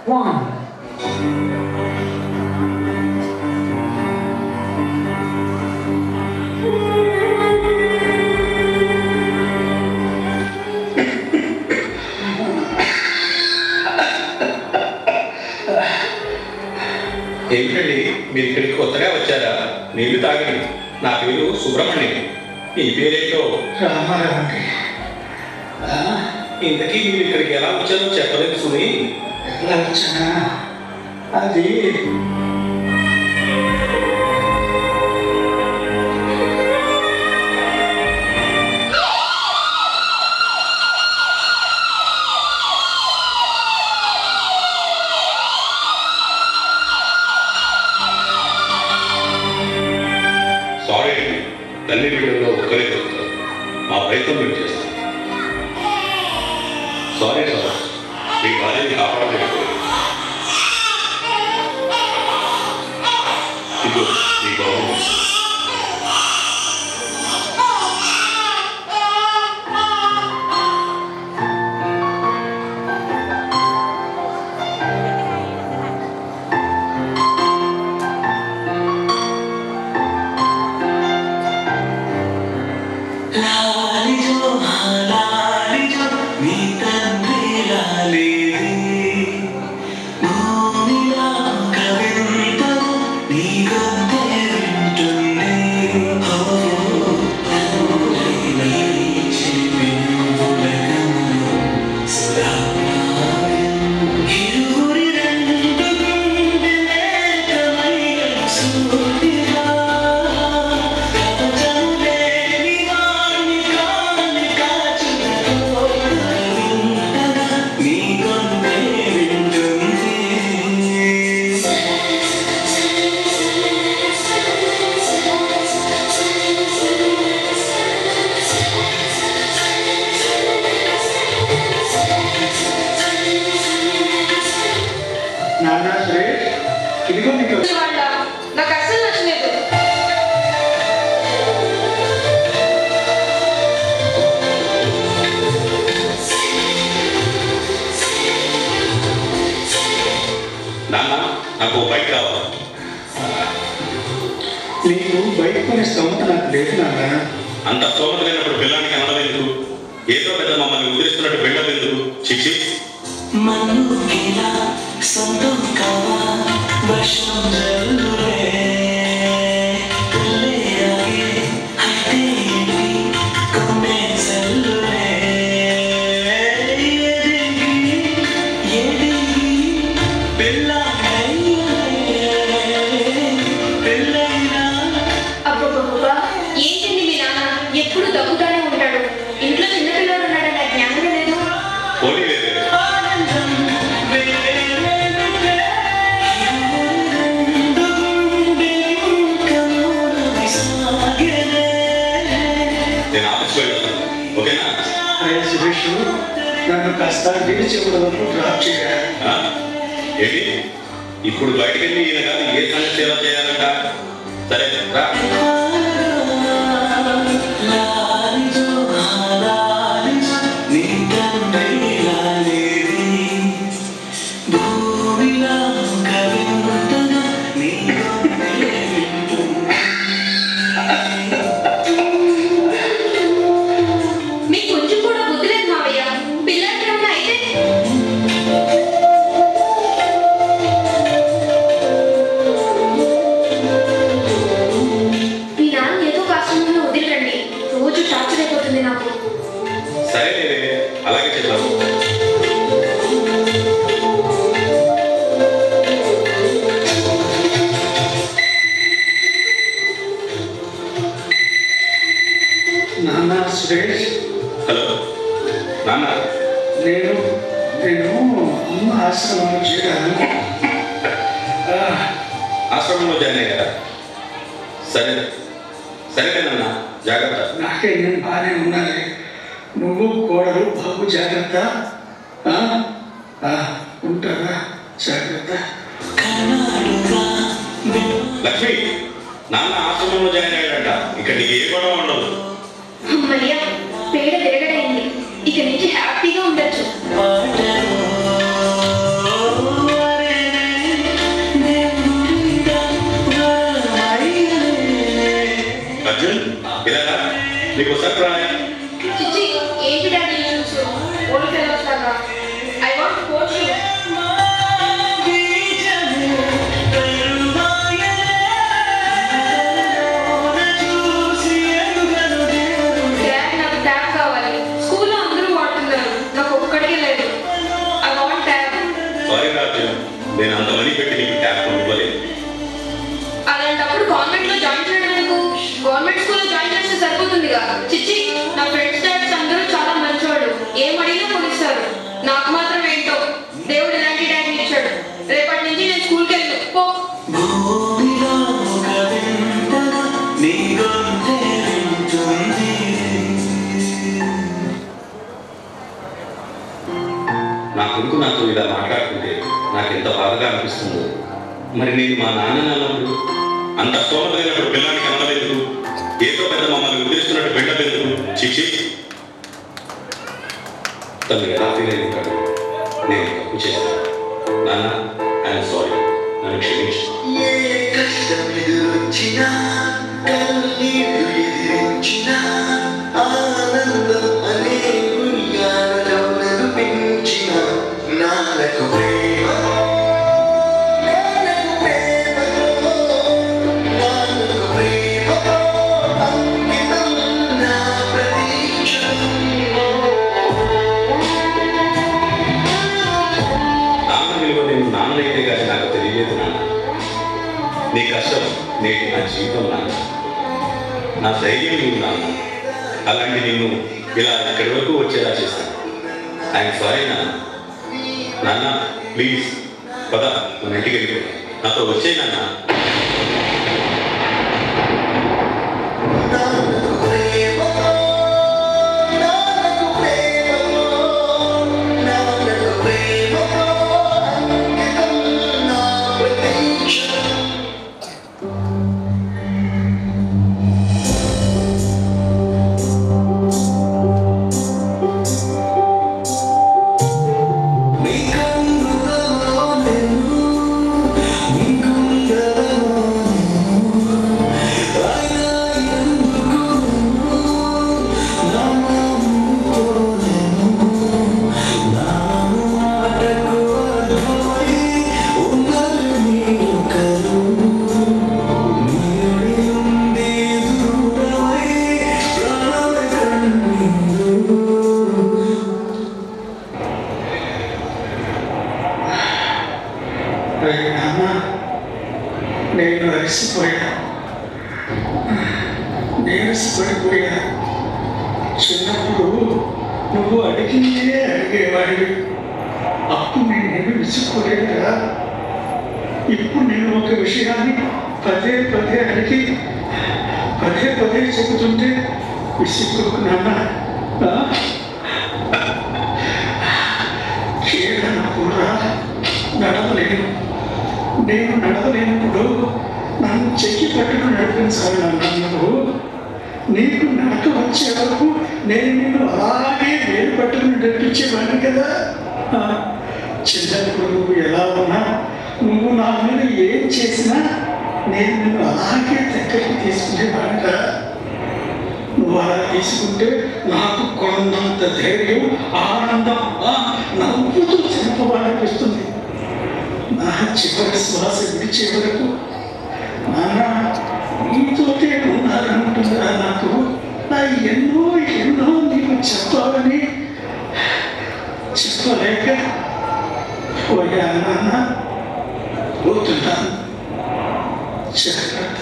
1. ఏమిటండి మీరు ఇక్కడికి కొత్తగా వచ్చారా? నీళ్లు తాగండి. నా పేరు సుబ్రహ్మణ్యం. ఈ పేరేంటో? రామారావు అండి. ఇంతకీ మీరు ఇక్కడికి ఎలా వచ్చారో చెప్పలేదు సుమి. ఎలా వచ్చానా? అది సారీ అండి, తల్లి బిడ్డల్లో ఒక్కరే దొరుకుతారు. మా ప్రయత్నం మేము చేస్తాం. సారీ సార్, మీ భార్యని కాపాడలేకపోయింది. ఇదిగో మీ గౌరవం. నాన్న సరే ఇదిగో నీకు నాకు అస్సలు నచ్చలేదు. నాన్న, నాకు బైక్ కావాలి. నీకు బయట కొనే స్తోమత నాకు లేదు నాన్న. అంత స్తోమత లేనప్పుడు పిల్లానికి అనడం ఎందుకు? ఏదో పెద్ద మమ్మల్ని ఉద్దేశిస్తున్నట్టు బిడ్డ ఎందుకు? చిచ్చి ఏంటండి మీ నాన్న ఎప్పుడు తగ్గుతానే ఉంటాడు. ఇంట్లో చిన్నపిల్లలు ఉన్నాడన్న జ్ఞానం లేదు. పోనీ లేదు. నేను ఆఫీస్కి వెళ్తాను, ఓకేనా? సురేష్ నన్ను కాస్త విడిచి వరకు డ్రాప్ చేయాలి. ఏంటి ఇప్పుడు బయటకు వెళ్ళి ఈయన కాదు ఏ సంగతి సేవ చేయాలంట? సరే రా. మీకు కొంచెం కూడా బుద్ధి లేదు మావయ్య. పిల్లలకి ఏమన్నా అయితే మీ నాన్న ఏదో కాష్టంలో వదిలిరండి. రోజు టార్చర్ అయిపోతుంది నాకు. సరే అలాగే చేద్దాం. నాన్న సురేష్. హలో నాన్న. నేను అమ్మ ఆశ్రమంలో చేరాను. ఆశ్రమంలో జాయిన్ అయ్యారా? సరేనా? జాగ్రత్త. నాకే నేను బాగానే ఉన్నాను. నువ్వు కోడలు బాబు జాగ్రత్త. ఉంటారా? జాగ్రత్త. లక్ష్మి, నాన్న ఆశ్రమంలో జాయిన్ అయ్యాడంట. ఇక్కడ నీకు ఏ గొడవ ఉండదు. అమ్మయ్య, పేడ తిరగడైంది. ఇక నుంచి హ్యాపీగా ఉండొచ్చు. నీకు సర్ప్రైజ్. చిచ్చి ఏంటి డాడీ ఇష్యూస్ ఓల్డ్ ఫెలోస్ లాగా I want coach you. Dad నాకు ట్యాబ్ కావాలి. స్కూల్లో అందరూ వాడుతున్నారు, నాకు ఒక్కడికే లేదు. I want tab. సారీ రాజు, నేను అంత మనీ పెట్టి నీకు ట్యాప్ ఇవ్వలేదు. అలాంటప్పుడు కాన్వెంట్ లో జాయిన్ చేయడం ఎందుకు? గవర్నమెంట్ స్కూల్లో జాయిన్ చేస్తే సరిపోతుందిగా. చిచ్చి నా ఫ్రెండ్స్ డాడ్స్ అందరూ చాలా మంచివాళ్ళు, ఏం అడిగినా కొనిస్తారు. నాకు మాత్రం ఏంటో దేవుడు ఇలాంటి డాడీ ఇచ్చాడు. రేపటి నుంచి నేను స్కూల్కి వెళ్ళు పో. నా కొడుకు నాతో ఇలా మాట్లాడుతుంటే నాకు ఎంత బాధగా అనిపిస్తుందో. మరి నేను మా నాన్న అన్నప్పుడు అంత స్తోమత లేనప్పుడు పిల్లానికి అనలేదు, ఏదో పెద్ద మమ్మల్ని ఉద్దేశిస్తున్నట్టు బిడ్డలేదు. చిచ్చి, తను ఎలా ఫీల్ అయి ఉంటాడు? నేను తప్పు చేశాను నాన్న, ఐఎమ్ సారీ, నన్ను క్షమించు. ఏ కష్టం ఎదురొచ్చినా కన్నీరు ఎదిరించినా ఆనందం అనే ఉయ్యాలలో నడిపించిన నాలకు ప్రేమ అంకితం నా ప్రతీక్షణం. నాన్న విలువ నేను నాన్నైతే కానీ నాకు తెలియలేదు నాన్న. నీ కష్టం నేటి నా జీవితం నాన్న, నా ధైర్యం నీవు నాన్న. అలాంటి నిన్ను ఇలా ఇక్కడి వరకు వచ్చేలా చేశాను. ఐఎమ్ సారీ నాన్న. నాన్న ప్లీజ్ పద, మన ఇంటికి వెళ్ళిపో. నాతో వచ్చే నాన్న. నాన్నకు ప్రేమ నాన్నకు ప్రేమ నాన్నకు ప్రేమ అంకితం నా ప్రతీక్షణం. నీ కన్నులలో నేను నీ గుండెలలో అయినా ఎందుకు నా మాటతో నాను మాటకు అర్థమై ఉన్నది నీరు కరు నీడి నుండి దూరమై ప్రాణ కన్నీరు. నాన్న, నేను నీరసపడిపోయా. చిన్నప్పుడు నువ్వు అడిగిందే అడిగేవాడివి, అప్పుడు నేనేమి విసుక్కోలేదురా. ఇప్పుడు నేను ఒక విషయాన్ని పదే పదే అడిగి పదే పదే చెబుతుంటే విసుక్కున్నానా? కూడా నడవలేను. నేను నడవలేనప్పుడు నన్ను చెక్కి పట్టుకుని నడిపించాలి నువ్వు. నీకు నడక వచ్చే వరకు నేను నిన్ను అలాగే వేలు పట్టుకుని నడిపించేవాడిని కదా. చిన్నప్పుడు నువ్వు ఎలా ఉన్నా, నువ్వు నా మీద ఏం చేసినా నేను నిన్ను అలాగే దగ్గరికి తీసుకునేవాడిని కదా. నువ్వు అలా తీసుకుంటే నాకు కొండంత ధైర్యం, ఆనందం, నవ్వుతూ చనిపోవాలనిపిస్తుంది. నా చివరి శ్వాస విడిచే వరకు నాన్న నీతోటే ఉండాలనుకుంటుందా నాకు. నా ఎన్నో ఎన్నో నీకు చెప్పాలని చెప్పలేక పోయా నాన్న. పోతున్నాను, జాగ్రత్త.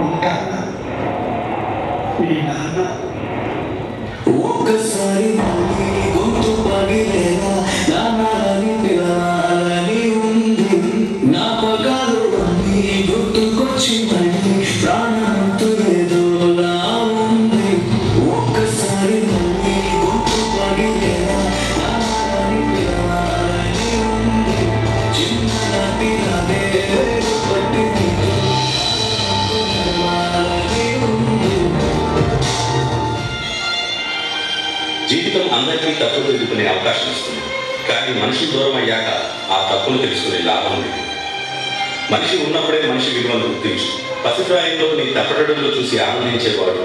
ఉంటాను మీ నాన్న. ఒక్కసారి గొంతు పగిలేలా నాన్నని పిలవాలని ఉంది. నా పగాలు అన్ని గుర్తుకొచ్చి మళ్ళీ ప్రాణంతో ఏదోలా ఉంది. ఒక్కసారి గొంతు పగిలేలా నాన్నని పిలవాలని ఉంది. చిన్న పిల్లలే పట్టి జీవితం అందరికీ తప్పులు దిద్దుకునే అవకాశం ఇస్తుంది. కానీ మనిషి దూరం అయ్యాక ఆ తప్పులు తెలుసుకునే లాభం లేదు. మనిషి ఉన్నప్పుడే మనిషి విలువను గుర్తించు. పసిప్రాయంలో నీ తప్పటడుగులు చూసి ఆనందించేవాడు,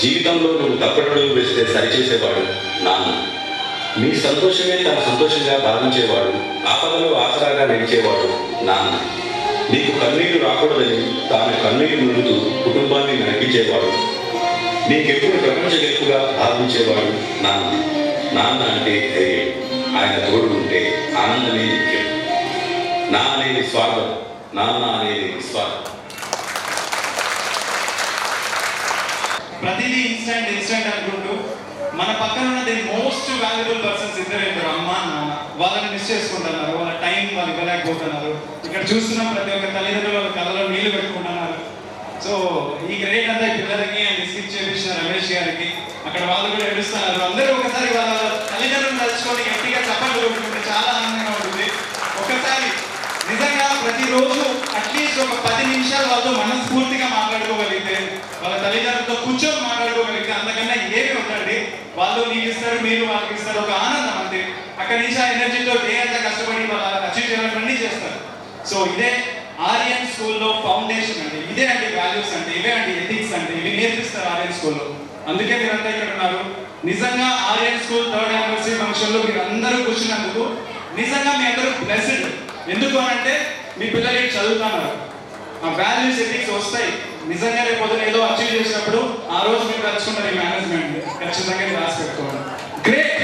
జీవితంలో నువ్వు తప్పటడుగు వేస్తే సరిచేసేవాడు నాన్న. నీ సంతోషమే తన సంతోషంగా భావించేవాడు, ఆపదలో ఆసరాగా నిలిచేవాడు నాన్న. నీకు కన్నీరు రాకూడదని తాను కన్నీరు నుండుతూ కుటుంబాన్ని నడిపించేవాడు, నీకెప్పుడు ప్రపంచ గెలుపుగా భావించేవాడు నాన్న. నాన్న అంటే ధైర్యం, ఆయన తోడు ఉంటే ఆనందమే ముఖ్యం. నా అనేది స్వార్థం, నాన్న అనేది నిస్వార్థం. ప్రతిదీ ఇన్స్టెంట్ ఇన్స్టెంట్ అనుకుంటూ మన పక్కన ఉన్నది మోస్ట్ వాల్యుబుల్ పర్సన్స్ ఇద్దరు అమ్మ నాన్న. వాళ్ళని మిస్ చేసుకుంటున్నారు, వాళ్ళ టైం వాళ్ళు ఇవ్వలేకపోతున్నారు. ఇక్కడ చూస్తున్న ప్రతి ఒక్క తల్లిదండ్రులు వాళ్ళ కళ్ళలో నీళ్లు పెట్టుకుంటున్నారు. సో ఈ గ్రేట్ అంతా పిల్లలకి అండ్ స్కిప్ చేపించిన రమేష్ గారికి, అక్కడ వాళ్ళు కూడా ఏడుస్తున్నారు. అందరూ ఒకసారి వాళ్ళ తల్లిదండ్రులు తలుచుకొని గట్టిగా చప్పట్లు కొట్టుకుంటే చాలా ఆనందంగా ఉంటుంది. ఒకసారి నిజంగా ప్రతిరోజు అట్లీస్ట్ ఒక 10 నిమిషాలు వాళ్ళతో మనస్ఫూర్తిగా మాట్లాడుకోగలిగితే, వాళ్ళ తల్లిదండ్రులతో కూర్చొని మాట్లాడుకోగలిగితే అంతకన్నా ఏమి ఉందండి. వాళ్ళు నీకు ఇస్తారు, మీరు వాళ్ళకి ఇస్తారు, ఒక ఆనందం అంతే. అక్కడి నుంచి ఆ ఎనర్జీతో డే అంతా కష్టపడి వాళ్ళు అచీవ్ చేయాలన్నీ చేస్తారు. సో ఇదే ఆర్యన్ స్కూల్లో ఫౌండేషన్ అంటే, ఇదే అండి వాల్యూస్ అంటే, ఇవే అండి ఎథిక్స్ అంటే, ఇవి నేర్పిస్తారు ఆర్యన్ స్కూల్లో. అందుకే మీరంతా ఇక్కడ ఉన్నారు. నిజంగా ఆర్యన్ స్కూల్ 3rd యానివర్సరీ ఫంక్షన్లో మీరు అందరూ కూర్చున్నందుకు నిజంగా మీ అందరూ బ్లెస్డ్. ఎందుకు అనంటే మీ పిల్లలు చదువుతున్నారు, ఆ వాల్యూస్ ఎథిక్స్ వస్తాయి. నిజంగా రేపు పొద్దున ఏదో అచీవ్ చేసినప్పుడు ఆ రోజు మీరు కలుసుకుంటారు. ఈ మేనేజ్మెంట్ ఖచ్చితంగా రాసి పెట్టుకోవాలి. గ్రేట్.